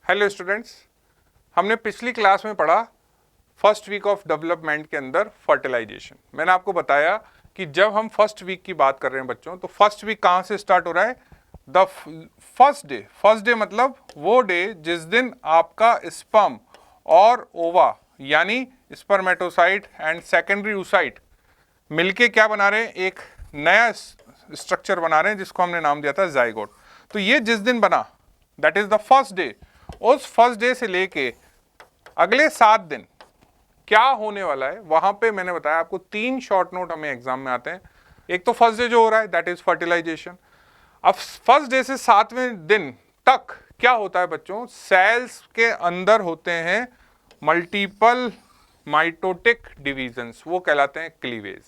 Hello students, हमने पिछली class में पढ़ा फर्स्ट वीक ऑफ डेवलपमेंट के अंदर फर्टिलाइजेशन। मैंने आपको बताया कि जब हम फर्स्ट वीक की बात कर रहे हैं बच्चों, तो फर्स्ट वीक कहाँ से स्टार्ट हो रहा है? द फर्स्ट डे मतलब वो डे जिस दिन आपका स्पर्म और ओवा यानी स्पर्मेटोसाइट एंड सेकेंडरी oocyte मिलके क्या बना रहे हैं? एक नया स्ट्रक्चर बना रहे हैं जिसको हमने नाम दिया था जाइगोट। तो ये जिस दिन बना, that is the first day. उस फर्स्ट डे से लेके अगले 7 दिन क्या होने वाला है, वहां पे मैंने बताया आपको 3 शॉर्ट नोट हमें एग्जाम में आते हैं। एक तो फर्स्ट डे जो हो रहा है दैट इज फर्टिलाइजेशन। अब फर्स्ट डे से 7वें दिन तक क्या होता है बच्चों? सेल्स के अंदर होते हैं मल्टीपल माइटोटिक डिवीजन्स, वो कहलाते हैं क्लीवेज।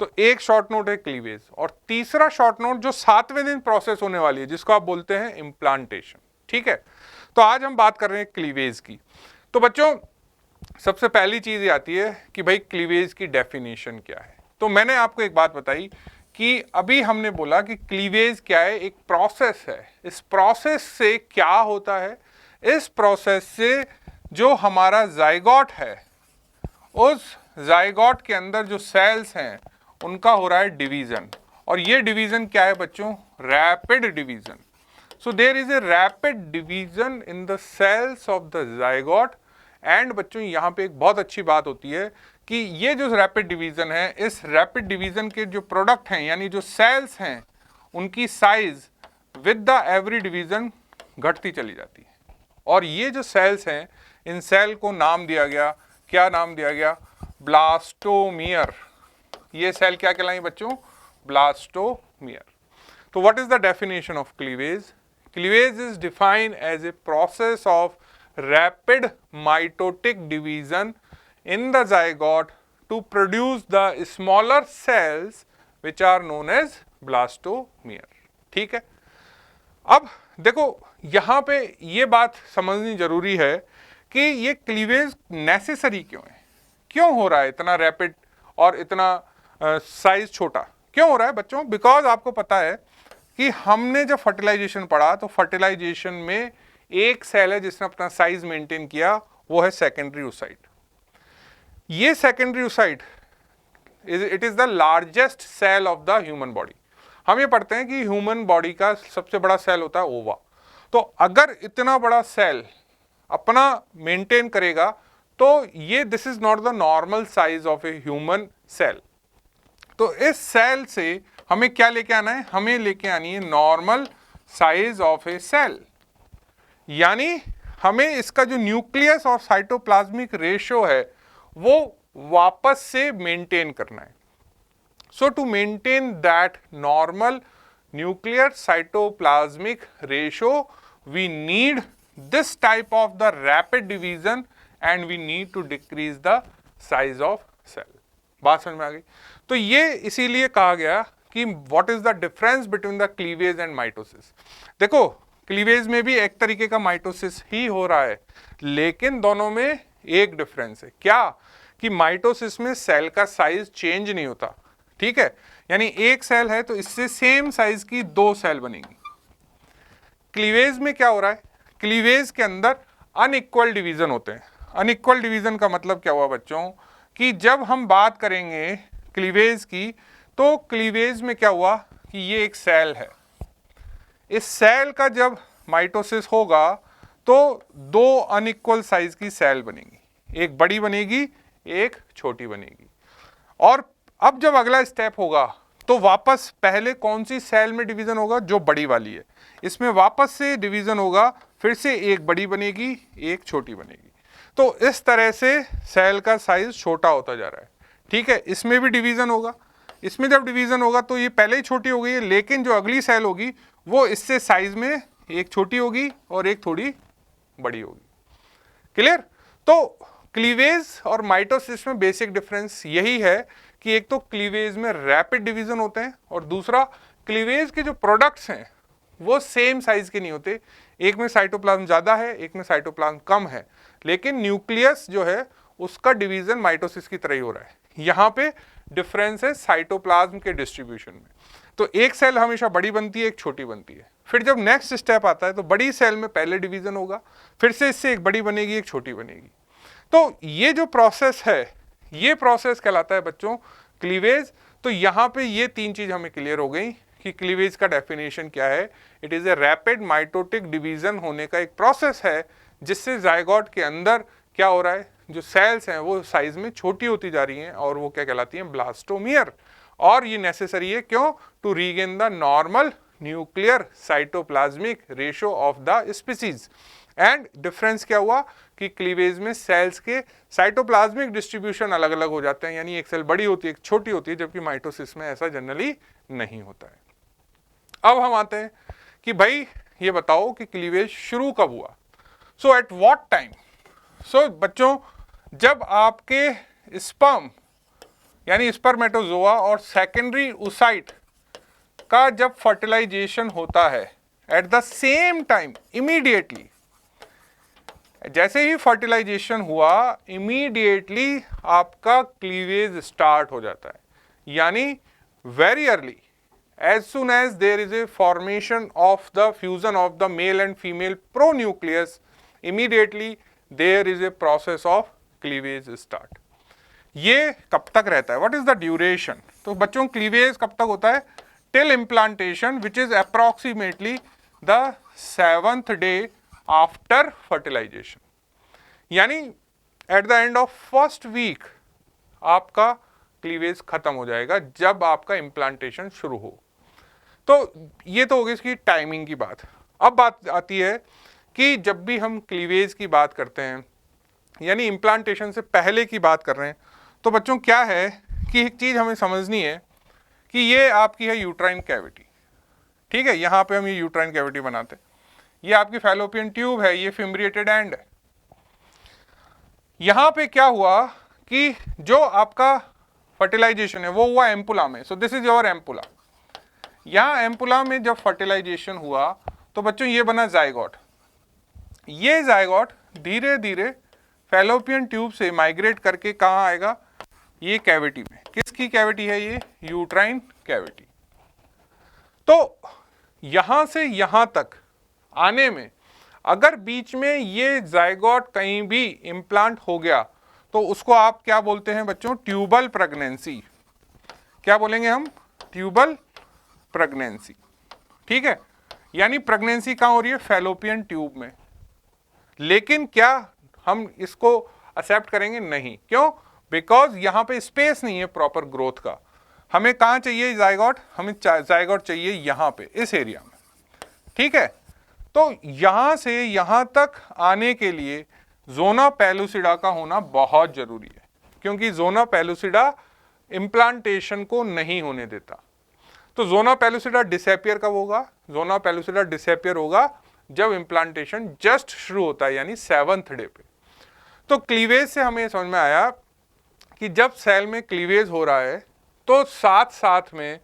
तो एक शॉर्ट नोट है क्लीवेज, और तीसरा शॉर्ट नोट जो 7वें दिन प्रोसेस होने वाली है जिसको आप बोलते हैं इम्प्लांटेशन। ठीक है, तो आज हम बात कर रहे हैं क्लीवेज की। तो बच्चों सबसे पहली चीज ये आती है कि भाई क्लीवेज की डेफिनेशन क्या है। तो मैंने आपको एक बात बताई कि अभी हमने बोला कि क्लीवेज क्या है, एक प्रोसेस है। इस प्रोसेस से क्या होता है? इस प्रोसेस से जो हमारा जाइगोट है, उस जाइगोट के अंदर जो सेल्स हैं उनका हो रहा है डिवीजन। और ये डिवीजन क्या है बच्चों? Rapid division. So there is a rapid division in the cells of the zygote and बच्चों यहाँ पे एक बहुत अच्छी बात होती है कि ये जो रैपिड डिवीजन है, इस रैपिड डिवीजन के जो प्रोडक्ट हैं यानी जो सेल्स हैं उनकी size with the every division घटती चली जाती है। और ये जो सेल्स हैं, इन सेल को नाम दिया गया, क्या नाम दिया गया? ब्लास्टोमियर। ये सेल क्या कहलाएंगे बच्चों? ब्लास्टोमियर। तो what is the definition of cleavage? Cleavage is defined as a process of rapid mitotic division in the zygote to produce the smaller cells which are known as blastomere. ठीक है, अब देखो यहाँ पे ये बात समझनी जरूरी है कि ये क्लीवेज नेसेसरी क्यों है, क्यों हो रहा है इतना रैपिड और इतना साइज छोटा क्यों हो रहा है बच्चों? बिकॉज आपको पता है कि हमने जब फर्टिलाइजेशन पढ़ा तो फर्टिलाइजेशन में एक सेल है जिसने अपना साइज मेंटेन किया, वो है सेकेंडरी oocyte। ये secondary oocyte it is the largest cell of the human body. हम ये पढ़ते हैं कि ह्यूमन बॉडी का सबसे बड़ा सेल होता है ओवा। तो अगर इतना बड़ा सेल अपना मेंटेन करेगा तो ये this is not the normal size of a human cell. तो इस सेल से हमें क्या लेके आना है? हमें लेके आनी है normal size of a cell, यानी हमें इसका जो न्यूक्लियस और साइटोप्लाज्मिक रेशियो है वो वापस से मेंटेन करना है। So to maintain that normal nuclear cytoplasmic ratio we need this type of the rapid division and we need to decrease the size of cell. बात समझ में आ गई? तो ये इसीलिए कहा गया कि what is the difference between the cleavage and mitosis. देखो क्लीवेज में भी एक तरीके का माइटोसिस ही हो रहा है, लेकिन दोनों में एक डिफरेंस है। क्या? कि माइटोसिस में सेल का साइज चेंज नहीं होता। ठीक है, यानी एक सेल है तो इससे सेम साइज की 2 सेल बनेंगी। क्लीवेज में क्या हो रहा है? क्लीवेज के अंदर अनइक्वल डिवीजन होते हैं। अनइक्वल डिवीजन का मतलब क्या हुआ बच्चों? कि जब हम बात करेंगे क्लीवेज की, तो क्लीवेज में क्या हुआ कि ये एक सेल है। इस सेल का जब माइटोसिस होगा तो 2 अनइक्वल साइज की सेल बनेंगी, एक बड़ी बनेगी, एक छोटी बनेगी। और अब जब अगला स्टेप होगा तो वापस पहले कौन सी सेल में डिवीजन होगा? जो बड़ी वाली है, इसमें वापस से डिवीजन होगा, फिर से एक बड़ी बनेगी, एक छोटी बनेगी। तो इस तरह से सेल का साइज छोटा होता जा रहा है। ठीक है, इसमें भी डिवीजन होगा। इसमें जब डिवीजन होगा तो ये पहले ही छोटी हो गई है, लेकिन जो अगली सेल होगी वो इससे साइज में एक छोटी होगी और एक थोड़ी बड़ी होगी। क्लियर? तो क्लीवेज और माइटोसिस में बेसिक डिफरेंस यही है कि एक तो क्लीवेज में रैपिड डिवीजन होते हैं और दूसरा क्लीवेज के जो प्रोडक्ट्स हैं वो सेम साइज के नहीं होते। एक में साइटोप्लाज्म ज्यादा है, एक में साइटोप्लाज्म कम है, लेकिन न्यूक्लियस जो है उसका डिवीजन माइटोसिस की तरह ही हो रहा है। यहाँ पे डिफरेंस है साइटोप्लाज्म के डिस्ट्रीब्यूशन में। तो एक सेल हमेशा बड़ी बनती है, एक छोटी बनती है। फिर जब नेक्स्ट स्टेप आता है तो बड़ी सेल में पहले डिवीजन होगा, फिर से इससे एक बड़ी बनेगी, एक छोटी बनेगी। तो ये जो प्रोसेस है, ये प्रोसेस कहलाता है बच्चों क्लीवेज। तो यहाँ पे ये तीन चीज हमें क्लियर हो गई कि क्लीवेज का डेफिनेशन क्या है। It is a rapid mitotic division होने का एक प्रोसेस है, जिससे जायगोट के अंदर क्या हो रहा है, जो सेल्स हैं वो साइज में छोटी होती जा रही हैं, और वो क्या कहलाती हैं, ब्लास्टोमियर। और ये नेसेसरी है, क्यों, to regain the normal nuclear cytoplasmic ratio of the species. And difference क्या हुआ कि क्लीवेज में सेल्स के साइटोप्लाज्मिक डिस्ट्रीब्यूशन अलग अलग हो जाते हैं, यानी एक सेल बड़ी होती है, एक छोटी होती है, जबकि माइटोसिस में ऐसा जनरली नहीं होता है। अब हम आते हैं कि भाई ये बताओ कि क्लीवेज शुरू कब हुआ। सो एट व्हाट टाइम। सो बच्चों, जब आपके स्पर्म यानी स्पर्मेटोजोआ और सेकेंडरी oocyte का जब फर्टिलाइजेशन होता है, at the same time immediately, जैसे ही फर्टिलाइजेशन हुआ इमीडिएटली आपका क्लीवेज स्टार्ट हो जाता है। यानी very early, as soon as there is a formation of the fusion of the male and female pronucleus, immediately there is a process of cleavage start. ये कब तक रहता है, what is the duration? तो बच्चों क्लीवेज कब तक होता है, till implantation, which is approximately the 7th day after fertilization. यानी at the end of first week आपका क्लीवेज खत्म हो जाएगा जब आपका इम्प्लांटेशन शुरू हो। तो ये तो हो गई इसकी टाइमिंग की बात। अब बात आती है कि जब भी हम क्लीवेज की बात करते हैं, यानी इम्प्लांटेशन से पहले की बात कर रहे हैं, तो बच्चों क्या है कि एक चीज़ हमें समझनी है कि ये आपकी है यूट्राइन कैविटी। ठीक है, यहाँ पे हम ये यूट्राइन कैविटी बनाते हैं, ये आपकी फैलोपियन ट्यूब है, ये फिम्ब्रिएटेड एंड है। यहाँ पे क्या हुआ कि जो आपका फर्टिलाइजेशन है वो हुआ एम्पुला में। So this is your ampulla. यहाँ एम्पुला में जब फर्टिलाइजेशन हुआ तो बच्चों ये बना जाइगोट। ये जाइगोट धीरे धीरे फैलोपियन ट्यूब से माइग्रेट करके कहाँ आएगा, ये कैविटी में। किसकी कैविटी है ये, यूट्राइन कैविटी। तो यहाँ से यहाँ तक आने में अगर बीच में ये जाइगोट कहीं भी इम्प्लांट हो गया तो उसको आप क्या बोलते हैं बच्चों, ट्यूबल प्रेगनेंसी। क्या बोलेंगे हम, ट्यूबल प्रेगनेंसी। ठीक है, यानी प्रेगनेंसी कहाँ हो रही है, फैलोपियन ट्यूब में। लेकिन क्या हम इसको एक्सेप्ट करेंगे, नहीं। क्यों, बिकॉज यहाँ पे स्पेस नहीं है प्रॉपर ग्रोथ का। हमें कहाँ चाहिए जाइगोट, हमें जाइगोट चाहिए यहाँ पे, इस एरिया में। ठीक है, तो यहाँ से यहाँ तक आने के लिए जोना पेलुसिडा का होना बहुत जरूरी है, क्योंकि जोना पेलुसिडा इम्प्लांटेशन को नहीं होने देता। तो जोना पेलुसिडा डिसअपियर कब होगा, जोना पेलुसिडा डिसअपियर होगा जब इम्प्लांटेशन जस्ट शुरू होता है, यानी 7th डे पे। तो क्लीवेज से हमें समझ में आया कि जब सेल में क्लीवेज हो रहा है तो साथ साथ में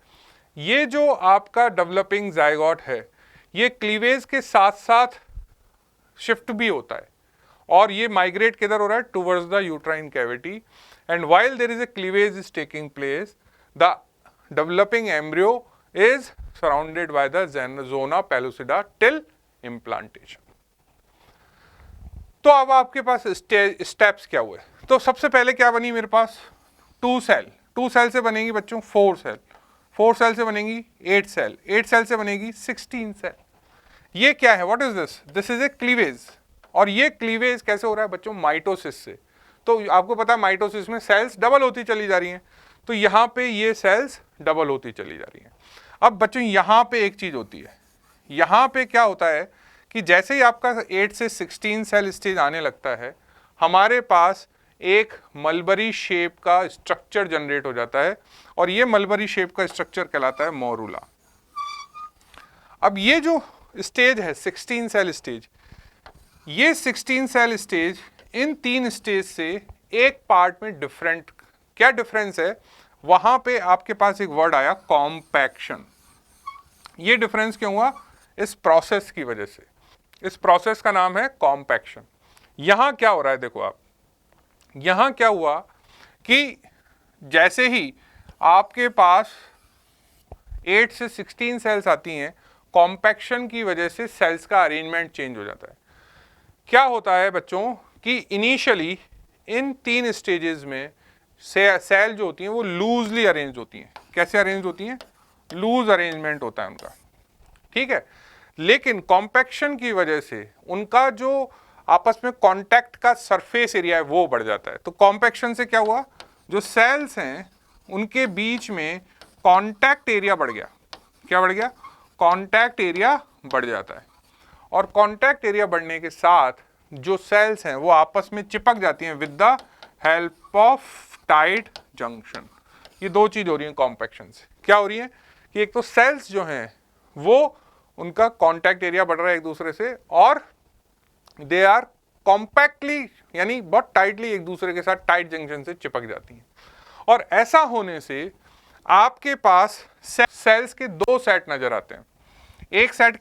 ये जो आपका डेवलपिंग जाइगोट है ये क्लीवेज के साथ साथ शिफ्ट भी होता है, और ये माइग्रेट किधर हो रहा है, towards the uterine cavity. And while there is a cleavage is taking place, the developing embryo is surrounded by the zona pellucida till implantation. तो अब आपके पास स्टेप्स क्या हुए, तो सबसे पहले क्या बनी मेरे पास, 2 सेल। 2 सेल से बनेगी बच्चों 4 सेल, 4 सेल से बनेगी 8 सेल, 8 सेल से बनेगी 16 सेल। ये क्या है, what is this, this is a cleavage. और ये क्लीवेज कैसे हो रहा है बच्चों, माइटोसिस से। तो आपको पता है माइटोसिस में सेल्स डबल होती चली जा रही हैं, तो यहाँ पे ये सेल्स डबल होती चली जा रही हैं। अब बच्चों यहाँ पे एक चीज़ होती है, यहाँ पे क्या होता है कि जैसे ही आपका 8 से 16 सेल स्टेज आने लगता है, हमारे पास एक मलबरी शेप का स्ट्रक्चर जनरेट हो जाता है, और ये मलबरी शेप का स्ट्रक्चर कहलाता है मोरूला। अब ये जो स्टेज है 16 सेल स्टेज, ये 16 सेल स्टेज इन 3 स्टेज से एक पार्ट में डिफरेंट, क्या डिफरेंस है, वहां पे आपके पास एक वर्ड आया कॉम्पैक्शन। ये डिफरेंस क्यों हुआ, इस प्रोसेस की वजह से। इस प्रोसेस का नाम है कॉम्पैक्शन। यहां क्या हो रहा है, देखो आप, यहां क्या हुआ कि जैसे ही आपके पास 8 से 16 सेल्स आती हैं, कॉम्पैक्शन की वजह से सेल्स का अरेंजमेंट चेंज हो जाता है। क्या होता है बच्चों कि इनिशियली इन 3 स्टेजेस में सेल जो होती हैं वो लूजली अरेंज होती हैं। कैसे अरेंज होती हैं? लूज अरेंजमेंट होता है उनका, ठीक है। लेकिन कॉम्पैक्शन की वजह से उनका जो आपस में कांटेक्ट का सरफेस एरिया है वो बढ़ जाता है। तो कॉम्पैक्शन से क्या हुआ, जो सेल्स हैं उनके बीच में कांटेक्ट एरिया बढ़ गया। क्या बढ़ गया? कांटेक्ट एरिया बढ़ जाता है। और कांटेक्ट एरिया बढ़ने के साथ जो सेल्स हैं वो आपस में चिपक जाती हैं with the help of tight junction. ये दो चीज हो रही है कॉम्पैक्शन से। क्या हो रही है कि एक तो सेल्स जो हैं वो उनका कांटेक्ट एरिया बढ़ रहा है एक दूसरे से, और दे आर कॉम्पैक्टली यानी बहुत टाइटली एक दूसरे के साथ टाइट जंक्शन से चिपक जाती हैं। और ऐसा होने से आपके पास सेल्स के दो सेट नजर आते हैं। एक सेट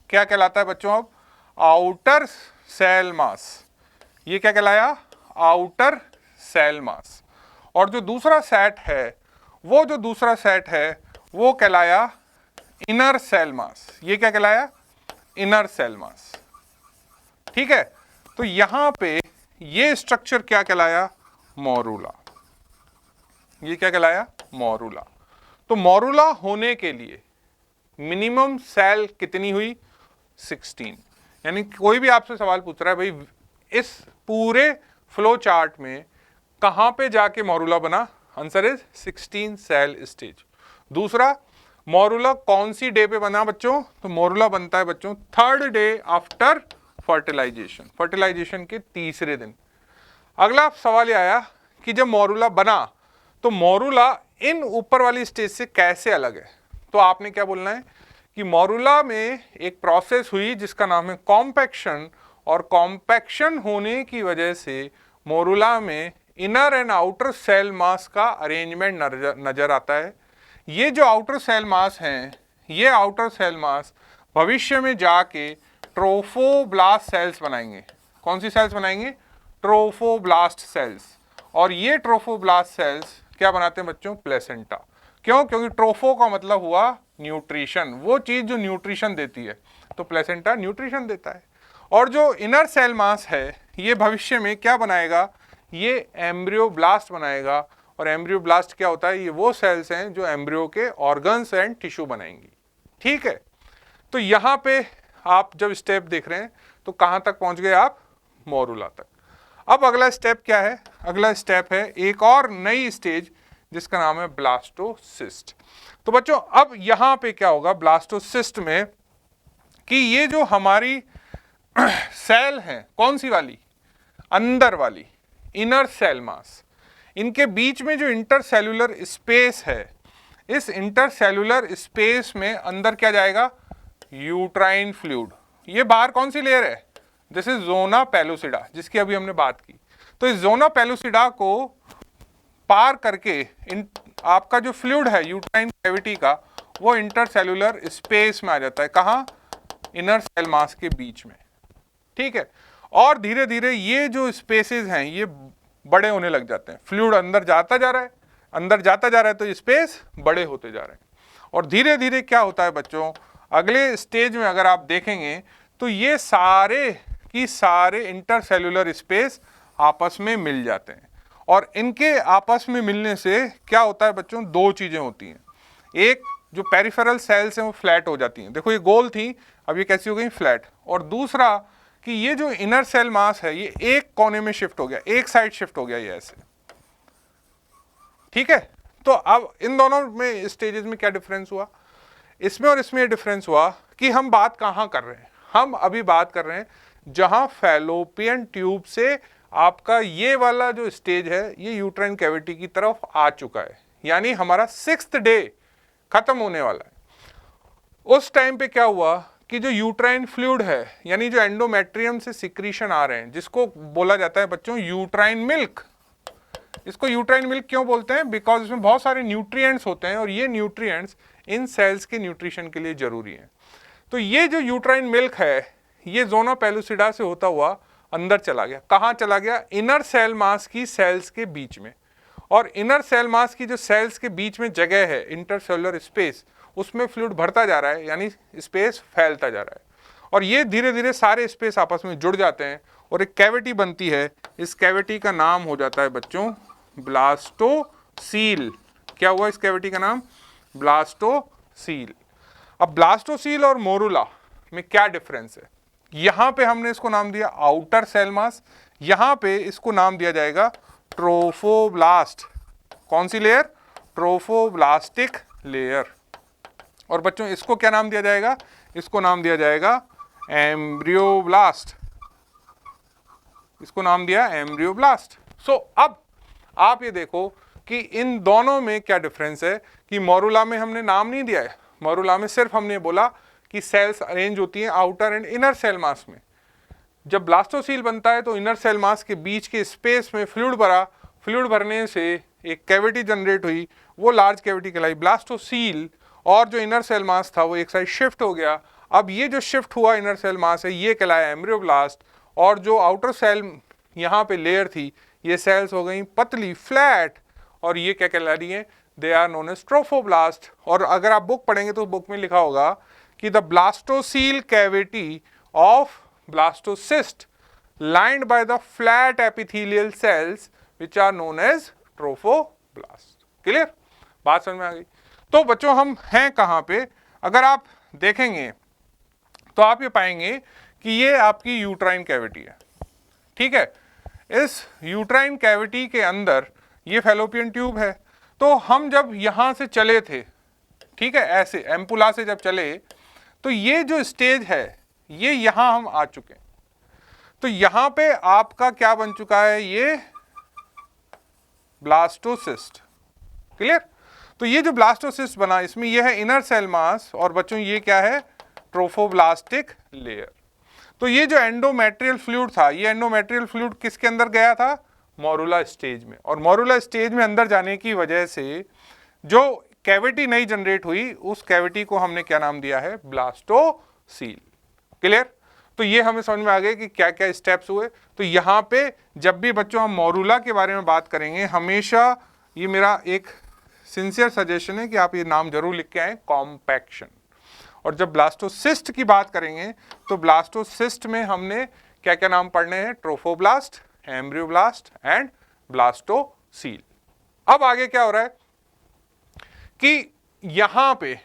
क्या कहलाता है बच्चों? अब आउटर सेल मास। ये क्या कहलाया? Outer cell mass. और जो दूसरा सेट है वो कहलाया इनर सेल मास। ये क्या कहलाया? इनर सेल मास, ठीक है। तो यहां पे ये स्ट्रक्चर क्या कहलाया? मोरूला। ये क्या कहलाया? मोरूला। तो मोरूला होने के लिए मिनिमम सेल कितनी हुई? 16। यानी कोई भी आपसे सवाल पूछ रहा है भाई इस पूरे फ्लो चार्ट में कहां पे जाके मोरूला बना? Answer is 16 cell stage. दूसरा, मोरूला कौन सी डे पे बना बच्चों? तो मोरूला बनता है बच्चों 3rd day after fertilisation, fertilisation के तीसरे दिन। अगला सवाल यह आया कि जब मोरूला बना तो मोरूला इन ऊपर वाली स्टेज से कैसे अलग है? तो आपने क्या बोलना है कि मोरूला में एक प्रोसेस हुई जिसका नाम है कॉम्पैक्शन, और कॉम्पैक्शन होने की वजह से मोरूला में inner and outer cell mass का अरेंजमेंट नजर आता है। ये जो आउटर सेल मास हैं, ये आउटर सेल मास भविष्य में जाके ट्रोफोब्लास्ट सेल्स बनाएंगे। कौन सी सेल्स बनाएंगे? Trophoblast sales. और ये ट्रोफोब्लास्ट सेल्स क्या बनाते हैं बच्चों? प्लेसेंटा। क्यों? क्योंकि ट्रोफो का मतलब हुआ न्यूट्रिशन, वो चीज जो न्यूट्रिशन देती है, तो प्लेसेंटा न्यूट्रिशन देता है। और जो इनर सेल मास है ये भविष्य में क्या बनाएगा? ये एम्ब्रियोब्लास्ट बनाएगा। और एम्ब्रियोब्लास्ट क्या होता है? ये वो सेल्स हैं जो एम्ब्रियो के ऑर्गन्स एंड टिश्यू बनाएंगी, ठीक है। तो यहां पे आप जब स्टेप देख रहे हैं तो कहां तक पहुंच गए आप? मोरूला तक। अब अगला स्टेप क्या है? अगला स्टेप है एक और नई स्टेज जिसका नाम है ब्लास्टोसिस्ट। तो बच्चों अब यहां पे क्या होगा ब्लास्टोसिस्ट में कि ये जो हमारी सेल है, कौन सी वाली? अंदर वाली, इनर सेल मास। इनके बीच में जो इंटरसेल्यूलर स्पेस है, इस इंटरसेल्यूलर स्पेस में अंदर क्या जाएगा? Uterine fluid. ये बाहर कौन सी लेयर है? दिस इज जोना पेलुसिडा, जिसकी अभी हमने बात की। तो इस जोना पेलुसिडा को पार करके आपका जो फ्लूइड है यूट्राइन कैविटी का, वो इंटरसेल्यूलर स्पेस में आ जाता है। कहाँ? इनर सेल मास के बीच में, ठीक है। और धीरे धीरे ये जो स्पेसेस हैं ये बड़े होने लग जाते हैं। फ्लूइड अंदर जाता जा रहा है, तो स्पेस बड़े होते जा रहे हैं। और धीरे धीरे क्या होता है बच्चों, अगले स्टेज में अगर आप देखेंगे तो ये सारे की सारे इंटरसेल्यूलर स्पेस आपस में मिल जाते हैं। और इनके आपस में मिलने से क्या होता है बच्चों? दो चीजें होती हैं। एक, जो पेरिफेरल सेल्स हैं वो फ्लैट हो जाती हैं। देखो ये गोल थी, अब ये कैसी हो गई? फ्लैट। और दूसरा कि ये जो इनर सेल मास है ये एक कोने में शिफ्ट हो गया, एक साइड शिफ्ट हो गया, ये ऐसे, ठीक है। तो अब इन दोनों में स्टेजेस में क्या डिफरेंस हुआ? इसमें और इसमें डिफरेंस हुआ कि हम बात कहां कर रहे हैं? हम अभी बात कर रहे हैं जहां फैलोपियन ट्यूब से आपका ये वाला जो स्टेज है ये यूट्राइन कैविटी की तरफ आ चुका है, यानी हमारा 6th डे खत्म होने वाला है। उस टाइम पे क्या हुआ कि जो यूट्राइन फ्लूइड है, यानी जो एंडोमेट्रियम से सिक्रीशन आ रहे हैं, जिसको बोला जाता है बच्चों यूट्राइन मिल्क। इसको यूट्राइन मिल्क क्यों बोलते हैं? बिकॉज इसमें बहुत सारे न्यूट्रिएंट्स होते हैं और ये न्यूट्रिएंट्स इन सेल्स के न्यूट्रिशन के लिए जरूरी है। तो ये जो यूट्राइन मिल्क है ये जोना पेलुसिडा से होता हुआ अंदर चला गया। कहाँ चला गया? इनर सेल मास की सेल्स के बीच में। और इनर सेल मास की जो सेल्स के बीच में जगह है, इंटरसेलुलर स्पेस, उसमें फ्लूइड भरता जा रहा है, यानी स्पेस फैलता जा रहा है, और ये धीरे धीरे सारे स्पेस आपस में जुड़ जाते हैं और एक कैविटी बनती है। इस कैविटी का नाम हो जाता है बच्चों ब्लास्टोसील। क्या हुआ इस कैविटी का नाम? ब्लास्टोसील। अब ब्लास्टोसील और मोरुला में क्या डिफरेंस है? यहां पे हमने इसको नाम दिया आउटर सेल मास, यहां पे इसको नाम दिया जाएगा ट्रोफोब्लास्ट। कौन सी लेयर? Trophoblastic layer. और बच्चों इसको क्या नाम दिया जाएगा? इसको नाम दिया जाएगा एम्ब्रियोब्लास्ट। इसको नाम दिया एम्ब्रियोब्लास्ट। सो अब आप ये देखो कि इन दोनों में क्या डिफरेंस है कि मोरुला में हमने नाम नहीं दिया है, मोरुला में सिर्फ हमने बोला कि सेल्स अरेंज होती हैं outer and inner cell mass में। जब ब्लास्टोसील बनता है तो इनर सेल मास के बीच के स्पेस में फ्लूइड भरा, फ्लूइड भरने से एक कैविटी जनरेट हुई, वो लार्ज कैविटी कहलाई ब्लास्टोसील, और जो इनर सेल मास था वो एक साइड शिफ्ट हो गया। अब ये जो शिफ्ट हुआ इनर सेल मास है ये कहलाया एम्ब्रियोब्लास्ट, और जो आउटर सेल यहाँ पे लेयर थी ये सेल्स हो गई पतली फ्लैट, और ये क्या कहला रही है? They are known as trophoblast. और अगर आप बुक पढ़ेंगे तो बुक में लिखा होगा कि the blastocoel cavity of blastocyst lined by the flat epithelial cells which are known as trophoblast। Clear? बात समझ में आ गई? तो बच्चों हम हैं कहां पे? अगर आप देखेंगे तो आप ये पाएंगे कि ये आपकी यूट्राइन कैविटी है, ठीक है। इस यूट्राइन कैविटी के अंदर ये फैलोपियन ट्यूब है। तो हम जब यहां से चले थे, ठीक है, ऐसे एम्पुला से जब चले तो ये जो स्टेज है ये यहां हम आ चुके हैं। तो यहां पे आपका क्या बन चुका है? ये ब्लास्टोसिस्ट। क्लियर? तो ये जो ब्लास्टोसिस्ट बना इसमें ये है इनर सेल मास, और बच्चों ये क्या है? Trophoblastic layer. तो ये जो एंडोमेट्रियल फ्लूइड था, ये एंडोमेट्रियल फ्लूइड किसके अंदर गया था? मोरुला स्टेज में। और मोरुला स्टेज में अंदर जाने की वजह से जो कैविटी नई जनरेट हुई उस कैविटी को हमने क्या नाम दिया है? ब्लास्टोसील। क्लियर? तो ये हमें समझ में आ गया कि क्या क्या स्टेप्स हुए। तो यहाँ पे जब भी बच्चों हम मोरुला के बारे में बात करेंगे, हमेशा ये मेरा एक सिंसियर सजेशन है कि आप ये नाम जरूर लिख के आए, कॉम्पैक्शन। और जब ब्लास्टोसिस्ट की बात करेंगे तो ब्लास्टोसिस्ट में हमने क्या क्या नाम पढ़ने हैं? Trophoblast, embryoblast and blastocoel. अब आगे क्या हो रहा है कि यहां पे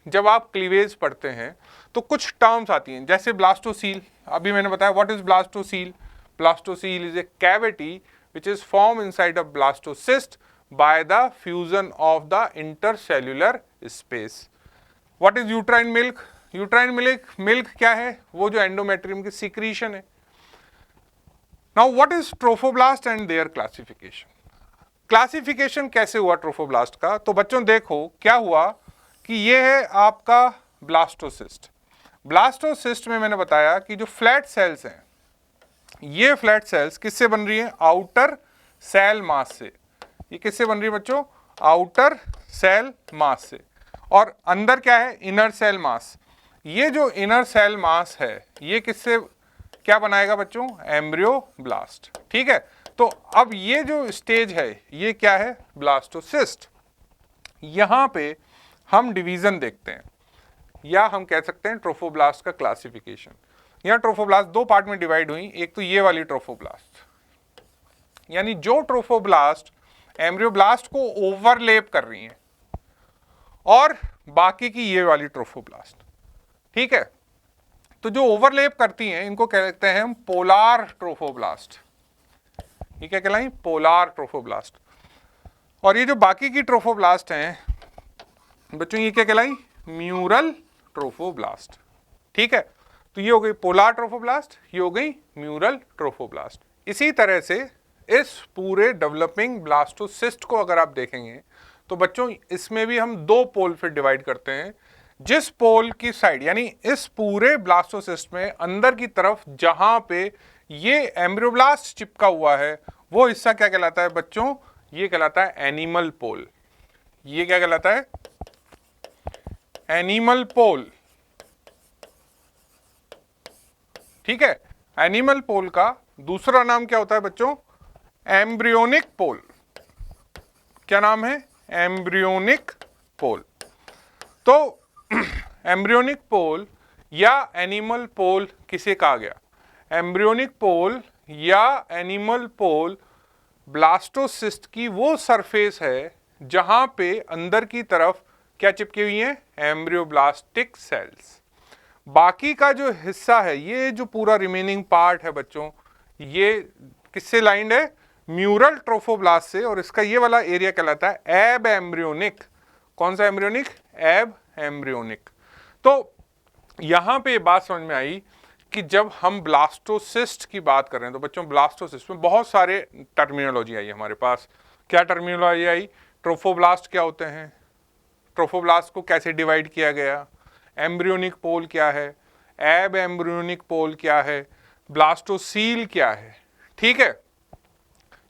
जब आप क्लीवेज पढ़ते हैं तो कुछ टर्म्स आती हैं, जैसे ब्लास्टोसील। अभी मैंने बताया what is blastocoel. Blastocoel is a cavity which is formed inside a blastocyst by the fusion of the intercellular space. What is uterine milk? Uterine milk क्या है? वो जो एंडोमेट्रियम की सिक्रीशन है। Now what is trophoblast and their classification? Classification कैसे हुआ trophoblast का? तो बच्चों देखो क्या हुआ कि ये है आपका ब्लास्टोसिस्ट। ब्लास्टोसिस्ट में मैंने बताया कि जो फ्लैट सेल्स हैं, ये फ्लैट सेल्स किससे बन रही हैं? आउटर सेल मास से। ये किससे बन रही है बच्चों? आउटर सेल मास से। और अंदर क्या है? Inner cell mass. ये जो इनर सेल मास है ये किससे क्या बनाएगा बच्चों? एम्ब्रियोब्लास्ट। ठीक है। तो अब ये जो स्टेज है ये क्या है? ब्लास्टोसिस्ट। यहां पे हम डिवीजन देखते हैं, या हम कह सकते हैं ट्रोफोब्लास्ट का क्लासिफिकेशन। यहाँ ट्रोफोब्लास्ट दो पार्ट में डिवाइड हुई। एक तो ये वाली ट्रोफोब्लास्ट, यानी जो ट्रोफोब्लास्ट एम्ब्रियोब्लास्ट को ओवरलैप कर रही हैं, और बाकी की ये वाली ट्रोफोब्लास्ट। ठीक है। तो जो ओवरलैप करती हैं इनको कहते हैं हम पोलार ट्रोफोब्लास्ट। ये क्या कहलाई? Polar trophoblast. और ये जो बाकी की ट्रोफोब्लास्ट हैं बच्चों ये क्या कहलाई? Mural trophoblast. ठीक है। तो ये हो गई पोलार ट्रोफोब्लास्ट, ये हो गई म्यूरल ट्रोफोब्लास्ट। इसी तरह से इस पूरे डेवलपिंग ब्लास्टोसिस्ट को अगर आप देखेंगे तो बच्चों इसमें भी हम दो पोल फिर डिवाइड करते हैं। जिस पोल की साइड, यानी इस पूरे ब्लास्टोसिस्ट में अंदर की तरफ जहां पे ये एम्ब्रियोब्लास्ट चिपका हुआ है वो हिस्सा क्या कहलाता है बच्चों? ये कहलाता है एनिमल पोल। ये क्या कहलाता है? एनिमल पोल। ठीक है। एनिमल पोल का दूसरा नाम क्या होता है बच्चों? एम्ब्रियोनिक पोल। क्या नाम है? एम्ब्रियोनिक पोल। तो एम्ब्रियोनिक पोल या एनिमल पोल किसे कहा गया? एम्ब्रियोनिक पोल या एनिमल पोल ब्लास्टोसिस्ट की वो सरफेस है जहां पे अंदर की तरफ क्या चिपकी हुई है? एम्ब्रियोब्लास्टिक सेल्स। बाकी का जो हिस्सा है, ये जो पूरा रिमेनिंग पार्ट है बच्चों, ये किससे लाइंड है? म्यूरल ट्रोफोब्लास्ट से, और इसका ये वाला एरिया कहलाता है एब एम्ब्रियोनिक। कौन सा एम्ब्रियोनिक? एब एम्ब्रियोनिक। तो यहां पे बात समझ में आई कि जब हम ब्लास्टोसिस्ट की बात कर रहे हैं तो बच्चों ब्लास्टोसिस्ट में बहुत सारे टर्मिनोलॉजी आई हमारे पास। क्या टर्मिनोलॉजी आई? ट्रोफोब्लास्ट क्या होते हैं, ट्रोफोब्लास्ट को कैसे डिवाइड किया गया, एम्ब्रियोनिक पोल क्या है, एब एम्ब्रियोनिक पोल क्या है, ब्लास्टोसील क्या है। ठीक है,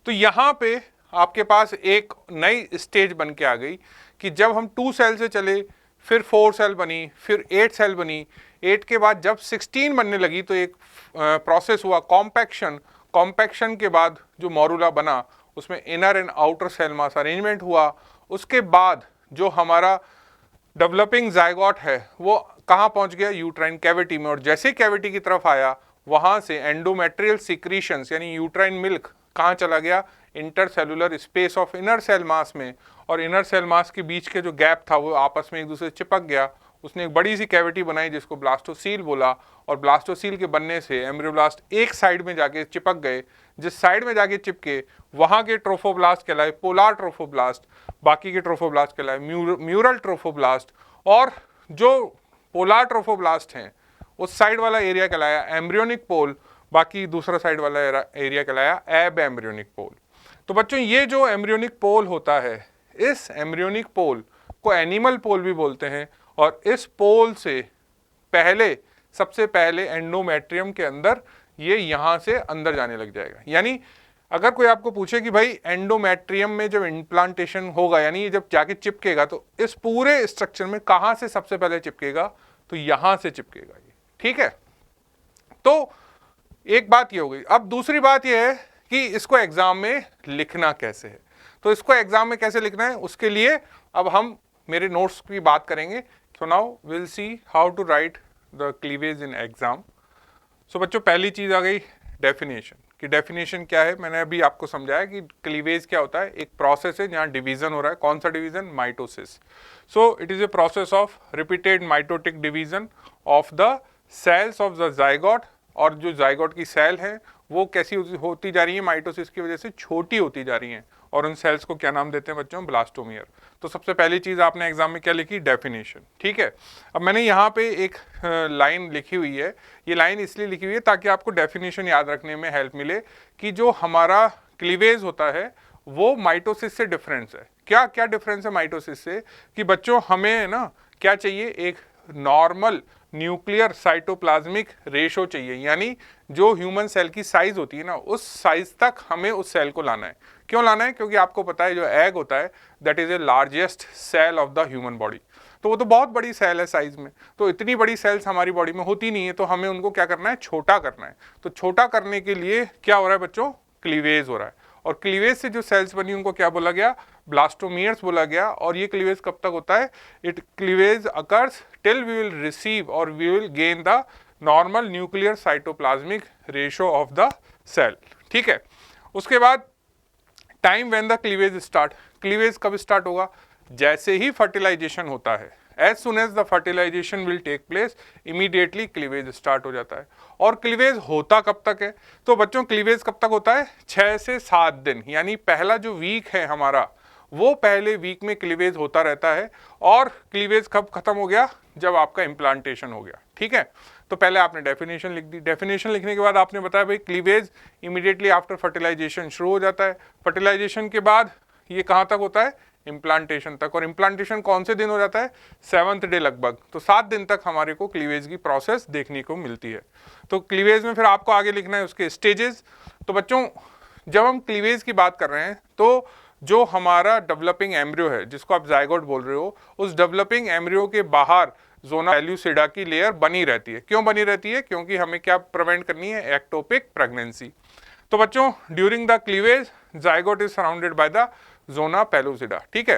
तो यहां पे आपके पास एक नई स्टेज बन के आ गई कि जब हम 2 सेल से चले, फिर 4 सेल बनी, फिर 8 सेल बनी, 8 के बाद जब 16 बनने लगी तो एक प्रोसेस हुआ कॉम्पैक्शन। कॉम्पैक्शन के बाद जो मॉरूला बना उसमें inner and outer cell mass arrangement हुआ। उसके बाद जो हमारा डेवलपिंग जायगोट है वो कहाँ पहुंच गया? यूट्राइन कैविटी में। और जैसे कैविटी की तरफ आया वहां से एंडोमेट्रियल सिक्रीशंस यानी यूट्राइन मिल्क कहाँ चला गया? Intercellular space of inner cell mass में। और इनर सेल मास के बीच के जो गैप था वो आपस में एक दूसरे से चिपक गया। उसने एक बड़ी सी कैविटी बनाई जिसको ब्लास्टोसील बोला। और ब्लास्टोसील के बनने से एम्ब्रियोब्लास्ट एक साइड में जाके चिपक गए। जिस साइड में जाके चिपके वहां के ट्रोफोब्लास्ट कहलाए पोलार ट्रोफोब्लास्ट, बाकी के ट्रोफोब्लास्ट कहलाए म्यूरल ट्रोफोब्लास्ट। और जो पोलार ट्रोफोब्लास्ट हैं उस साइड वाला एरिया कहलाया एम्ब्रियोनिक पोल, बाकी दूसरा साइड वाला एरिया कहलाया एब एम्ब्रियोनिक पोल। तो बच्चों ये जो एम्ब्रियोनिक पोल होता है, इस एम्ब्रियोनिक पोल को एनिमल पोल भी बोलते हैं। और इस पोल से पहले, सबसे पहले एंडोमेट्रियम के अंदर ये यहां से अंदर जाने लग जाएगा। यानी अगर कोई आपको पूछे कि भाई एंडोमेट्रियम में जब इम्प्लांटेशन होगा यानी जब जाके चिपकेगा तो इस पूरे स्ट्रक्चर में कहां से सबसे पहले चिपकेगा? तो यहां से चिपकेगा ये। ठीक है, तो एक बात ये हो गई। अब दूसरी बात ये है कि इसको एग्जाम में लिखना कैसे है। तो इसको एग्जाम में कैसे लिखना है उसके लिए अब हम मेरे नोट्स की बात करेंगे। So now will see how to write the cleavage in exam. So बच्चों पहली चीज आ गई डेफिनेशन। कि डेफिनेशन क्या है? मैंने अभी आपको समझाया कि क्लीवेज क्या होता है। एक प्रोसेस है जहाँ डिवीजन हो रहा है। कौन सा division? Mitosis. So it is a process of repeated mitotic division of the cells of the zygote. और जो जाइगोट की सेल है वो कैसी होती जा रही है? माइटोसिस की वजह से छोटी होती जा रही हैं। और उन सेल्स को क्या नाम देते हैं बच्चों? ब्लास्टोमियर। तो सबसे पहली चीज आपने एग्जाम में क्या लिखी? डेफिनेशन। ठीक है, अब मैंने यहाँ पे एक लाइन लिखी हुई है। ये लाइन इसलिए लिखी हुई है ताकि आपको डेफिनेशन याद रखने में हेल्प मिले कि जो हमारा क्लीवेज होता है वो माइटोसिस से डिफरेंस है। क्या क्या डिफरेंस है माइटोसिस से? कि बच्चों हमें ना क्या चाहिए? एक नॉर्मल न्यूक्लियर साइटोप्लाज्मिक रेशो चाहिए। यानी जो ह्यूमन सेल की साइज होती है ना उस साइज तक हमें उस सेल को लाना है। क्यों लाना है? क्योंकि आपको पता है जो एग होता है that is a largest cell of the human body. तो वो तो बहुत बड़ी सेल है साइज में। तो इतनी बड़ी सेल्स हमारी बॉडी में होती नहीं है, तो हमें उनको क्या करना है? छोटा करना है। तो छोटा करने के लिए क्या हो रहा है बच्चों? क्लीवेज हो रहा है। और क्लीवेज से जो सेल्स बनी उनको क्या बोला गया? ब्लास्टोमियर्स बोला गया। और ये क्लीवेज कब तक होता है? It cleavage occurs till we will receive और we will gain the normal nuclear cytoplasmic ratio of the cell. ठीक है, उसके बाद time when the cleavage start. Cleavage कब स्टार्ट होगा? जैसे ही फर्टिलाइजेशन होता है। As soon as the fertilization will take place immediately cleavage start हो जाता है। और क्लीवेज होता कब तक है? तो बच्चों क्लीवेज कब तक होता है? 6 से 7 दिन। यानी पहला जो वीक है हमारा वो पहले वीक में क्लीवेज होता रहता है। और क्लीवेज कब खत्म हो गया? जब आपका इम्प्लांटेशन हो गया। ठीक है, तो पहले आपने डेफिनेशन लिख दी। डेफिनेशन लिखने के बाद आपने बताया भाई क्लीवेज इमीडिएटली आफ्टर फर्टिलाइजेशन शुरू हो जाता है। फर्टिलाइजेशन के बाद ये कहाँ तक होता है? इम्प्लांटेशन तक। और इम्प्लांटेशन कौन से दिन हो जाता है? 7th डे लगभग। तो 7 दिन तक हमारे को क्लीवेज की प्रोसेस देखने को मिलती है। तो क्लीवेज में फिर आपको आगे लिखना है उसके स्टेजेस। तो बच्चों जब हम क्लीवेज की बात कर रहे हैं तो जो हमारा डेवलपिंग एम्ब्रियो है जिसको आप जाइगोट बोल रहे हो, उस डेवलपिंग एम्ब्रियो के बाहर जोना पेल्यूसिडा की लेयर बनी रहती है। क्यों बनी रहती है? क्योंकि हमें क्या प्रिवेंट करनी है? Ectopic pregnancy. तो बच्चों during the cleavage zygote is surrounded by the zona pellucida. ठीक है,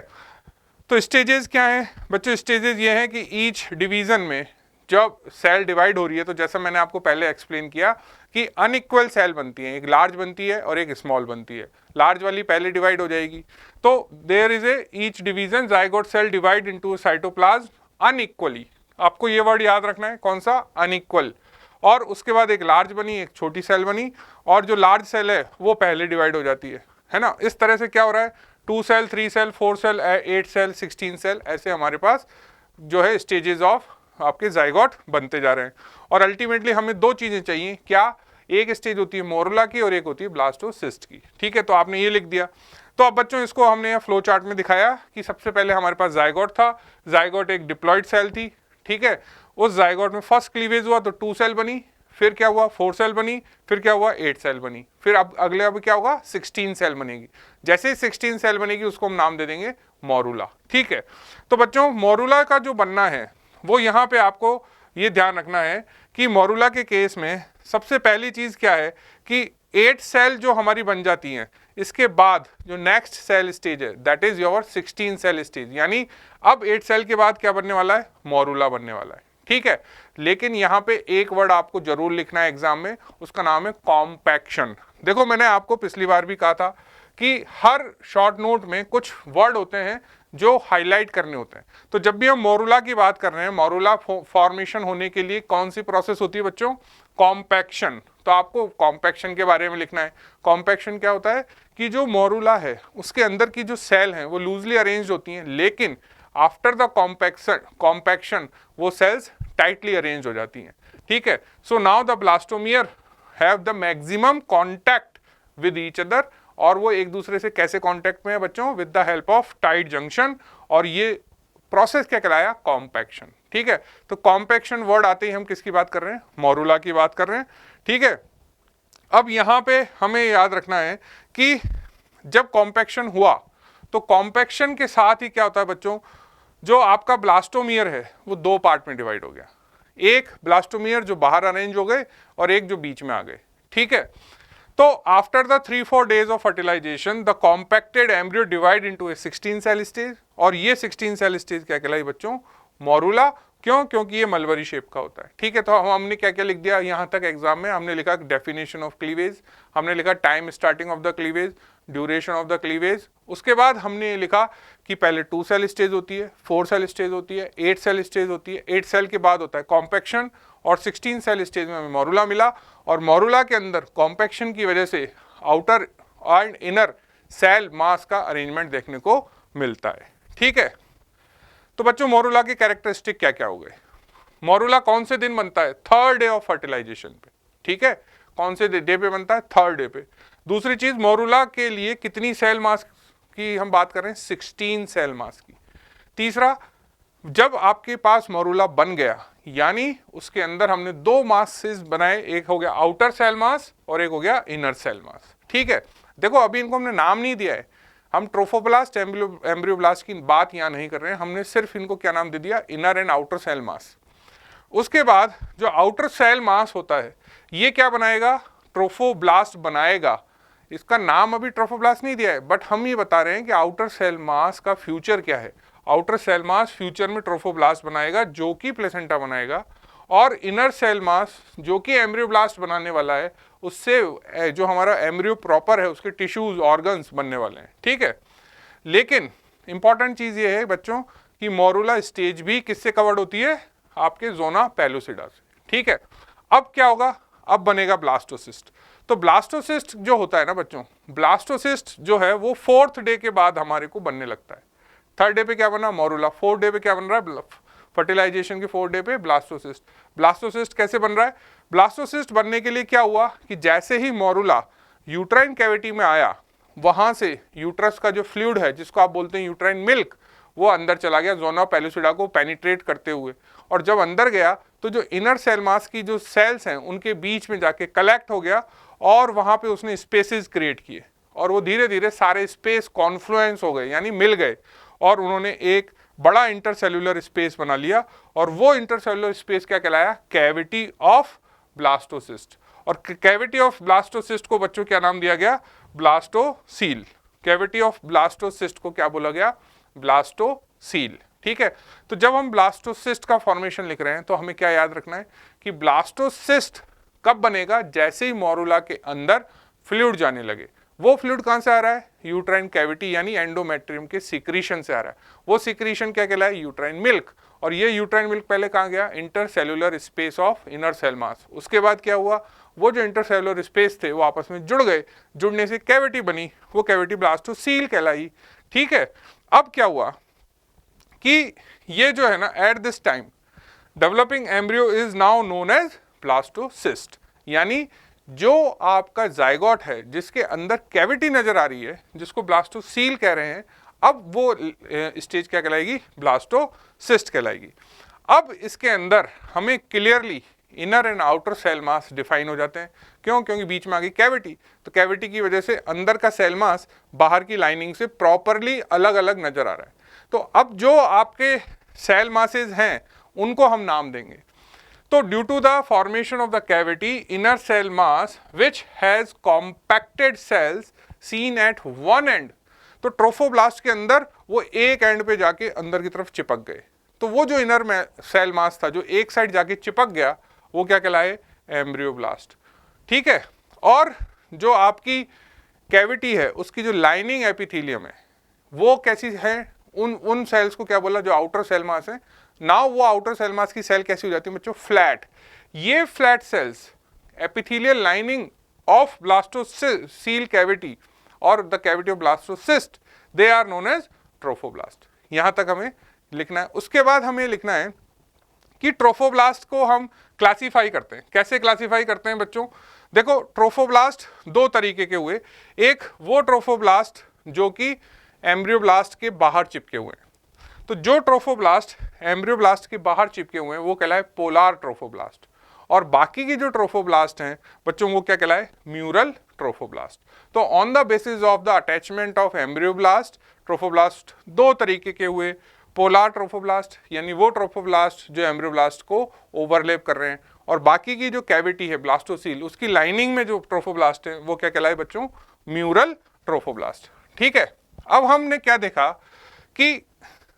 तो स्टेजेस क्या हैं बच्चों? स्टेजेस ये हैं कि ईच डिवीजन में जब सेल डिवाइड हो रही है, तो जैसा मैंने आपको पहले एक्सप्लेन किया कि अनइक्वल सेल बनती हैं, एक लार्ज बनती है और एक स्मॉल बनती है। लार्ज वाली पहले डिवाइड हो जाएगी, तो there is a each division zygote cell divide into cytoplasm unequally. आपको ये वर्ड याद रखना है, कौन सा? अनइक्वल। और उसके बाद एक लार्ज बनी, एक छोटी सेल बनी, और जो लार्ज सेल है वो पहले डिवाइड हो जाती है ना। इस तरह से क्या हो रहा है, 2 cell, 3 cell, 4 cell, 8 cell, 16 cell, ऐसे हमारे पास जो है स्टेजेस ऑफ आपके जाइगोट बनते जा रहे हैं। और अल्टीमेटली हमें दो चीजें चाहिए, क्या? एक स्टेज होती है मोरुला की और एक होती है ब्लास्टोसिस्ट की। ठीक है, तो आपने ये लिख दिया। तो अब बच्चों इसको हमने यहाँ फ्लो चार्ट में दिखाया कि सबसे पहले हमारे पास जाइगोट था, जाइगोट एक डिप्लॉयड सेल थी। ठीक है, उस जाइगोट में फर्स्ट क्लीवेज हुआ तो 2 सेल बनी, फिर क्या हुआ 4 सेल बनी, फिर क्या हुआ 8 सेल बनी, फिर अब अगले अब क्या होगा 16 सेल बनेगी। जैसे ही 16 सेल बनेगी उसको हम नाम दे देंगे मोरुला। ठीक है, तो बच्चों मोरुला का जो बनना है वो यहाँ पे आपको ये ध्यान रखना है कि मोरुला के केस में सबसे पहली चीज क्या है कि 8 सेल जो हमारी बन जाती हैं, इसके बाद जो नेक्स्ट सेल स्टेज है that is your 16 cell stage, यानी अब 8 सेल के बाद क्या बनने वाला है? मोरुला बनने वाला है। ठीक है, लेकिन यहाँ पे एक वर्ड आपको जरूर लिखना है एग्जाम में, उसका नाम है कॉम्पैक्शन। देखो मैंने आपको पिछली बार भी कहा था कि हर शॉर्ट नोट में कुछ वर्ड होते हैं जो हाईलाइट करने होते हैं। तो जब भी हम मोरुला की बात कर रहे हैं, मोरुला फॉर्मेशन होने के लिए कौन सी प्रोसेस होती है बच्चों? कॉम्पैक्शन। तो आपको कॉम्पैक्शन के बारे में लिखना है। कॉम्पैक्शन क्या होता है कि जो मोरुला है उसके अंदर की जो सेल हैं वो लूजली अरेंज्ड होती हैं, लेकिन आफ्टर द कॉम्पैक्शन वो सेल्स टाइटली अरेंज हो जाती हैं। ठीक है, so now the blastomere have the maximum contact with each other, और वो एक दूसरे से कैसे कांटेक्ट में है बच्चों? With the help of tight junction, और ये प्रोसेस क्या कहलाया? कॉम्पैक्शन। ठीक है, तो कॉम्पैक्शन वर्ड आते ही हम किसकी बात कर रहे हैं? मोरुला की बात कर रहे हैं। ठीक है, अब यहां पे हमें याद रखना है कि जब कॉम्पैक्शन हुआ तो कॉम्पैक्शन के साथ ही क्या होता है बच्चों? जो आपका ब्लास्टोमियर है वो 2 पार्ट में डिवाइड हो गया, एक ब्लास्टोमियर जो बाहर अरेंज हो गए और एक जो बीच में आ गए। ठीक है, तो after the 3-4 days of fertilization the compacted embryo divide into a 16 cell stage, और ये 16 सेल स्टेज क्या कहलाई बच्चों? मोरुला। क्यों? क्योंकि ये मलबरी शेप का होता है। ठीक है, तो हमने क्या क्या लिख दिया यहाँ तक एग्जाम में? हमने लिखा डेफिनेशन ऑफ क्लीवेज, हमने लिखा time starting of the cleavage, duration of the cleavage. उसके बाद हमने लिखा कि पहले 2 सेल स्टेज होती है, 4 सेल स्टेज होती है, 8 सेल स्टेज होती है, 8 सेल के बाद होता है कॉम्पैक्शन, और 16 सेल स्टेज में हमें मोरुला मिला। और मोरुला के अंदर कॉम्पैक्शन की वजह से outer and inner cell mass का अरेंजमेंट देखने को मिलता है। ठीक है, तो बच्चों मोरुला के कैरेक्टरिस्टिक क्या क्या हो गए? मोरुला कौन से दिन बनता है? 3rd डे ऑफ फर्टिलाइजेशन पे। ठीक है, कौन से डे पे बनता है? 3rd डे पे। दूसरी चीज, मोरुला के लिए कितनी सेल मास की हम बात कर रहे हैं? 16 सेल मास की। तीसरा, जब आपके पास मोरुला बन गया यानी उसके अंदर हमने 2 मासेस बनाए, एक हो गया आउटर सेल मास और एक हो गया इनर सेल मास। ठीक है, देखो अभी इनको हमने नाम नहीं दिया है, हम ट्रोफोब्लास्ट एम्ब्रियोब्लास्ट की बात यहाँ नहीं कर रहे हैं, हमने सिर्फ इनको क्या नाम दे दिया? Inner and outer cell mass. उसके बाद जो आउटर सेल मास होता है ये क्या बनाएगा? ट्रोफोब्लास्ट बनाएगा। इसका नाम अभी ट्रोफोब्लास्ट नहीं दिया है, बट हम ये बता रहे हैं कि आउटर सेल मास का फ्यूचर क्या है। आउटर सेल मास फ्यूचर में ट्रोफोब्लास्ट बनाएगा जो कि प्लेसेंटा बनाएगा, और इनर सेल मास जो कि एम्ब्रियोब्लास्ट बनाने वाला है, उससे जो हमारा एम्ब्रियो प्रॉपर है उसके टिश्यूज ऑर्गन्स बनने वाले हैं। ठीक है, लेकिन इंपॉर्टेंट चीज ये है बच्चों कि मोरुला स्टेज भी किससे कवर्ड होती है? आपके जोना पेलुसिडा से। ठीक है, अब क्या होगा? अब बनेगा ब्लास्टोसिस्ट। तो ब्लास्टोसिस्ट जो होता है ना बच्चों, ब्लास्टोसिस्ट जो है वो 4th डे के बाद हमारे को बनने लगता है। 3rd डे पे क्या बना? मोरुला। 4th डे पे क्या बन रहा है? फर्टिलाइजेशन के 4th डे पे ब्लास्टोसिस्ट। ब्लास्टोसिस्ट कैसे बन रहा है? ब्लास्टोसिस्ट बनने के लिए क्या हुआ कि जैसे ही मोरुला यूट्राइन कैविटी में आया, वहां से यूट्रस का जो फ्लूइड है जिसको आप बोलते हैं यूट्राइन मिल्क, वो अंदर चला गया जोना पेलुसिडा को पेनिट्रेट करते हुए, और जब अंदर गया तो जो इनर सेल मास की जो सेल्स हैं उनके बीच में जाके कलेक्ट हो गया, और वहां पे उसने स्पेसेस क्रिएट किए, और वो धीरे धीरे सारे स्पेस कॉन्फ्लुएंस हो गए यानी मिल गए, और उन्होंने एक बड़ा इंटरसेल्युलर स्पेस बना लिया, और वो इंटरसेल्युलर स्पेस क्या कहलाया? Cavity of blastocyst. और कैविटी ऑफ ब्लास्टोसिस्ट को बच्चों क्या नाम दिया गया? ब्लास्टोसील। कैविटी ऑफ ब्लास्टोसिस्ट को क्या बोला गया? ब्लास्टोसील। सील। ठीक है, तो जब हम ब्लास्टोसिस्ट का फॉर्मेशन लिख रहे हैं तो हमें क्या याद रखना है कि ब्लास्टोसिस्ट कब बनेगा, जैसे ही मोरुला के अंदर फ्लूइड जाने लगे। वो फ्लूइड कहां से आ रहा है, यूट्राइन कैविटी यानी एंडोमेट्रियम के सीक्रीशन से आ रहा है। वो सीक्रीशन क्या कहलाए, यूट्राइन मिल्क। और ये यूट्राइन मिल्क पहले कहां गया, intercellular space of inner cell mass. उसके बाद क्या हुआ, वो जो इंटरसेल्युलर स्पेस थे वो आपस में जुड़ गए, जुड़ने से कैविटी बनी, वो कैविटी ब्लास्टोसील कहलाई। ठीक है, अब क्या हुआ कि ये जो है ना, at this time developing embryo is now known as blastocyst. यानी जो आपका जाइगोट है जिसके अंदर कैविटी नजर आ रही है, जिसको ब्लास्टोसील कह रहे हैं, अब वो स्टेज क्या कहलाएगी, ब्लास्टोसिस्ट कहलाएगी। अब इसके अंदर हमें clearly inner and outer cell mass define हो जाते हैं। क्यों, क्योंकि बीच में आ गई कैविटी, तो कैविटी की वजह से अंदर का सेल मास बाहर की लाइनिंग से प्रॉपरली अलग अलग नजर आ रहा है। तो अब जो आपके सेल मासेज हैं उनको हम नाम देंगे। तो due to the formation of the cavity, inner cell mass which has compacted cells seen at one end, तो ट्रोफोब्लास्ट के अंदर वो एक एंड पे जाके अंदर की तरफ चिपक गए। तो वो जो इनर सेल मास था जो एक साइड जाके चिपक गया, वो क्या कहलाए, एम्ब्रियोब्लास्ट। ठीक है, और जो आपकी कैविटी है उसकी जो लाइनिंग एपिथेलियम है वो कैसी है, उन सेल्स को क्या बोला, जो आउटर सेल मास है। नाउ वो आउटर सेल मास की सेल कैसी हो जाती है बच्चों, फ्लैट। ये flat cells epithelial lining of blastocoel cavity और the cavity of blastocyst, they are known as trophoblast. यहां तक हमें लिखना है। उसके बाद हमें लिखना है कि ट्रोफोब्लास्ट को हम क्लासीफाई करते हैं। कैसे क्लासीफाई करते हैं बच्चों, देखो ट्रोफोब्लास्ट दो तरीके के हुए। एक वो ट्रोफोब्लास्ट जो कि एम्ब्रियोब्लास्ट के बाहर चिपके हुए हैं, तो जो ट्रोफोब्लास्ट एम्ब्रियोब्लास्ट के बाहर चिपके हुए हैं वो कहलाए पोलार ट्रोफोब्लास्ट। और बाकी की जो ट्रोफोब्लास्ट हैं बच्चों वो क्या कहलाए, म्यूरल ट्रोफोब्लास्ट। तो on the basis of the attachment of embryoblast, trophoblast दो तरीके के हुए। पोलार ट्रोफोब्लास्ट यानी वो ट्रोफोब्लास्ट जो एम्ब्रियोब्लास्ट को ओवरलैप कर रहे हैं, और बाकी की जो कैविटी है ब्लास्टोसील उसकी लाइनिंग में जो ट्रोफोब्लास्ट है वो क्या कहलाए बच्चों, म्यूरल ट्रोफोब्लास्ट। ठीक है, अब हमने क्या देखा कि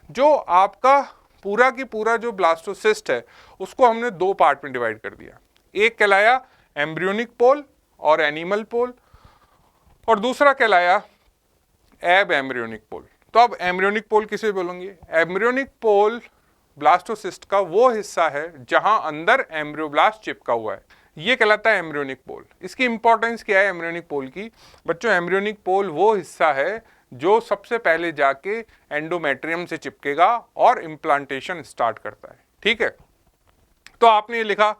जो आपका पूरा की पूरा जो ब्लास्टोसिस्ट है उसको हमने दो पार्ट में डिवाइड कर दिया। एक कहलाया एम्ब्रियोनिक पोल और एनिमल पोल, और दूसरा कहलाया एब एम्ब्रियोनिक पोल। तो अब एम्ब्रियोनिक पोल किसे बोलेंगे, एम्ब्रियोनिक पोल ब्लास्टोसिस्ट का वो हिस्सा है जहां अंदर एम्ब्रियोब्लास्ट चिपका हुआ है, ये कहलाता है एम्ब्रियोनिक पोल। इसकी इंपॉर्टेंस क्या है एम्ब्रियोनिक पोल की बच्चों, एम्ब्रियोनिक पोल वो हिस्सा है जो सबसे पहले जाके एंडोमेट्रियम से चिपकेगा और इम्प्लांटेशन स्टार्ट करता है। ठीक है, तो आपने ये लिखा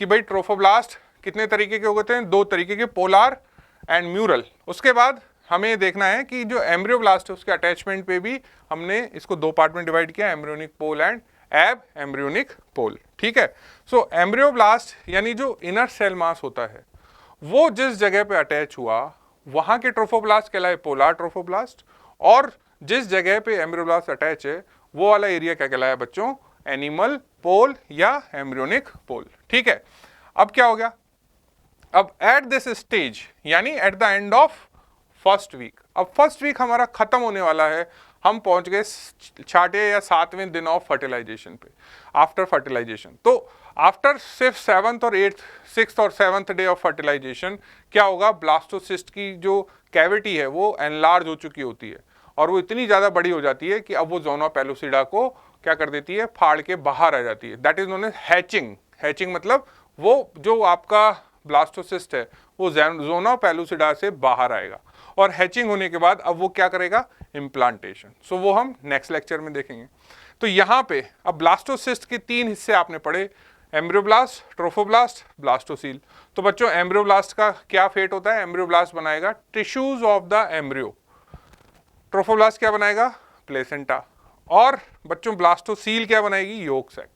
कि भाई ट्रोफोब्लास्ट कितने तरीके के होते हैं, दो तरीके के, पोलार एंड म्यूरल। उसके बाद हमें देखना है कि जो एम्ब्रियोब्लास्ट है उसके अटैचमेंट पे भी हमने इसको दो पार्ट में डिवाइड किया, एम्ब्रियोनिक पोल एंड एब एम्ब्रियोनिक पोल। ठीक है, सो एम्ब्रियोब्लास्ट यानी जो इनर सेल मास होता है वो जिस जगह पे अटैच हुआ वहां के ट्रोफोब्लास्ट कहलाए पोलार ट्रोफोब्लास्ट, और जिस जगह पे एम्ब्रियोब्लास्ट अटैच है वो वाला एरिया क्या कहलाया बच्चों, एनिमल पोल या एम्ब्रियोनिक पोल। ठीक है, अब क्या हो गया, अब एट दिस स्टेज यानी at the end of first week, अब फर्स्ट वीक हमारा खत्म होने वाला है, हम पहुंच गए 6वें या 7वें दिन ऑफ फर्टिलाइजेशन पे, आफ्टर फर्टिलाइजेशन। तो आफ्टर सिर्फ 7th और 8th 6th और 7th डे ऑफ फर्टिलाइजेशन क्या होगा, ब्लास्टोसिस्ट की जो कैविटी है वो एनलार्ज हो चुकी होती है, और वो इतनी ज़्यादा बड़ी हो जाती है कि अब वो जोना पेलुसिडा को क्या कर देती है, फाड़ के बाहर आ जाती है। That is known as hatching. Hatching मतलब वो जो आपका ब्लास्टोसिस्ट है वो जोना पेलुसिडा से बाहर आएगा, और हैचिंग होने के बाद अब वो क्या करेगा, इम्प्लांटेशन। सो वो हम नेक्स्ट लेक्चर में देखेंगे। तो यहाँ पे अब ब्लास्टोसिस्ट के तीन हिस्से आपने पढ़े, एम्ब्रियोब्लास्ट, ट्रोफोब्लास्ट, ब्लास्टोसील। तो बच्चों एम्ब्रियोब्लास्ट का क्या फेट होता है, एम्ब्रियोब्लास्ट बनाएगा tissues of the embryo, trophoblast क्या बनाएगा, प्लेसेंटा, और बच्चों ब्लास्टोसील क्या बनाएगी, योक सैक।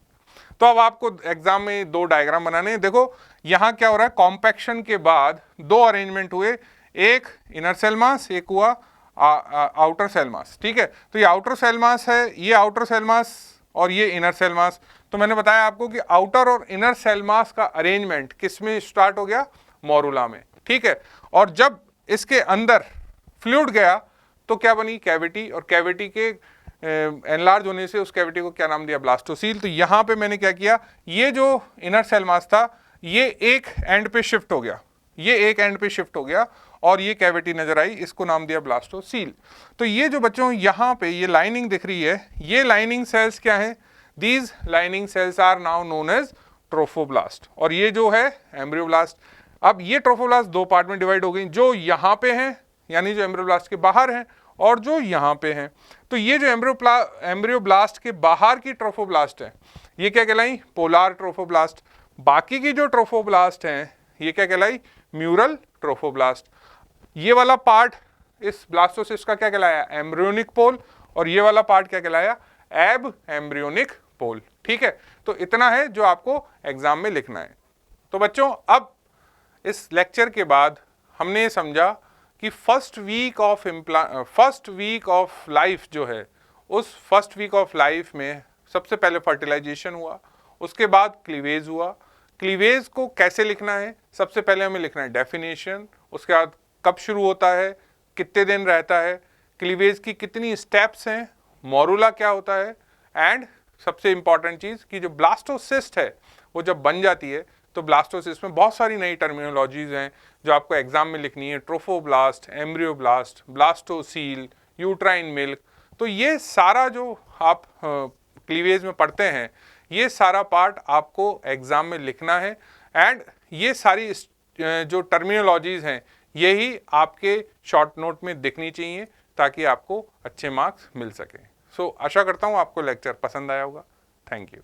तो अब आपको एग्जाम में दो डायग्राम बनाने हैं। देखो यहाँ क्या हो रहा है, कॉम्पैक्शन के बाद दो अरेंजमेंट हुए, एक इनर सेल मास, एक हुआ आउटर सेल मास। ठीक है, तो ये आउटर सेल मास है, ये आउटर सेल मास और ये इनर सेल मास। तो मैंने बताया आपको कि आउटर और इनर सेल मास का अरेंजमेंट किस में स्टार्ट हो गया, मोरुला में। ठीक है, और जब इसके अंदर फ्लूइड गया तो क्या बनी, कैविटी, और कैविटी के एनलार्ज होने से उस कैविटी को क्या नाम दिया, ब्लास्टोसील। तो यहाँ पे मैंने क्या किया, ये जो इनर सेल मास था ये एक एंड पे शिफ्ट हो गया, ये एक एंड पे शिफ्ट हो गया और ये कैविटी नजर आई, इसको नाम दिया ब्लास्टोसील। तो ये जो बच्चों यहाँ पे ये लाइनिंग दिख रही है, ये लाइनिंग सेल्स क्या है, these lining cells are now known as trophoblast, और ये जो है एम्ब्रियोब्लास्ट। अब ये ट्रोफोब्लास्ट दो पार्ट में डिवाइड हो गई, जो यहाँ पे हैं यानी जो एम्ब्रियोब्लास्ट के बाहर हैं और जो यहाँ पे हैं। तो ये जो एम्ब्रियोब्लास्ट के बाहर की ट्रोफोब्लास्ट है ये क्या कहलाई, पोलार ट्रोफोब्लास्ट। बाकी की जो ट्रोफोब्लास्ट हैं ये क्या कहलाई, म्यूरल ट्रोफोब्लास्ट। ये वाला पार्ट इस ब्लास्टोसिस्ट का क्या कहलाया, एम्ब्रियोनिक पोल, और ये वाला पार्ट क्या कहलाया, एब एम्ब्रियोनिक पोल। ठीक है, तो इतना है जो आपको एग्जाम में लिखना है। तो बच्चों अब इस लेक्चर के बाद हमने ये समझा कि फर्स्ट वीक ऑफ लाइफ जो है, उस फर्स्ट वीक ऑफ लाइफ में सबसे पहले फर्टिलाइजेशन हुआ, उसके बाद क्लीवेज हुआ। क्लीवेज को कैसे लिखना है, सबसे पहले हमें लिखना है डेफिनेशन, उसके बाद कब शुरू होता है, कितने दिन रहता है, क्लीवेज की कितनी स्टेप्स हैं, मोरूला क्या होता है, एंड सबसे इंपॉर्टेंट चीज़ कि जो ब्लास्टोसिस्ट है वो जब बन जाती है तो ब्लास्टोसिस्ट में बहुत सारी नई टर्मिनोलॉजीज हैं जो आपको एग्जाम में लिखनी है, trophoblast, embryoblast, blastocoel, uterine milk. तो ये सारा जो आप क्लीवेज में पढ़ते हैं ये सारा पार्ट आपको एग्जाम में लिखना है, एंड ये सारी जो टर्मिनोलॉजीज हैं यही आपके शॉर्ट नोट में दिखनी चाहिए ताकि आपको अच्छे मार्क्स मिल सकें। सो आशा करता हूँ आपको लेक्चर पसंद आया होगा। Thank you.